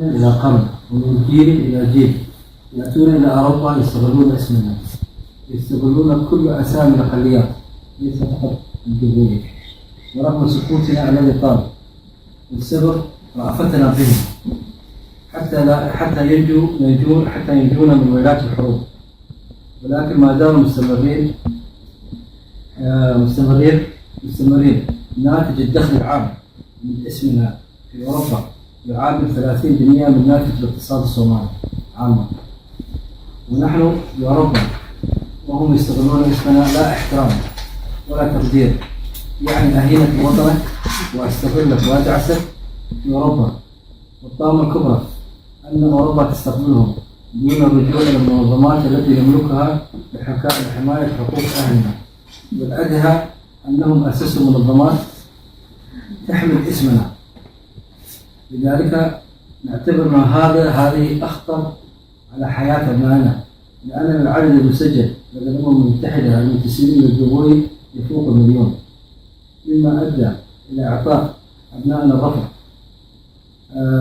إلى قرن ومن جيل إلى جيل يأتون إلى أوروبا يستغلون اسمنا، يستغلون كل أسامي الأقليات ليس فقط الجذورية، ورغم سكوتنا الذي طال والسبب رأفتنا بهم حتى ينجون من ويلات الحروب، ولكن ما زالوا مستمرين. ناتج الدخل العام من اسمنا في أوروبا يعادل 30% من ناتج الاقتصاد الصومالي عامة، ونحن في أوروبا وهم يستغلون اسمنا لا احترام ولا تقدير، يعني أهينك وطنك وأستغلك وأدعسك في أوروبا. والطامة الكبرى أن أوروبا تستقبلهم دون الرجوع إلى المنظمات التي نملكها لحماية حقوق أهلنا، والأدهى أنهم أسسوا منظمات تحمل اسمنا. لذلك نعتبر أن هذه أخطر على حياة أبنائنا، لأن العدد المسجل لدى الأمم المتحدة المنتسبين للجمهورية يفوق 1,000,000، مما أدى إلى إعطاء أبنائنا الرفض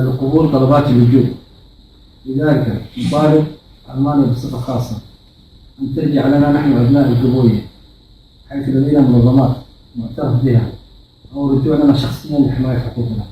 لقبول طلبات اللجوء. لذلك نطالب ألمانيا بصفة خاصة أن ترجع لنا نحن أبناء الجمهورية، حيث لدينا منظمات معترف بها، أو رجوع لنا شخصيا لحماية حقوقنا.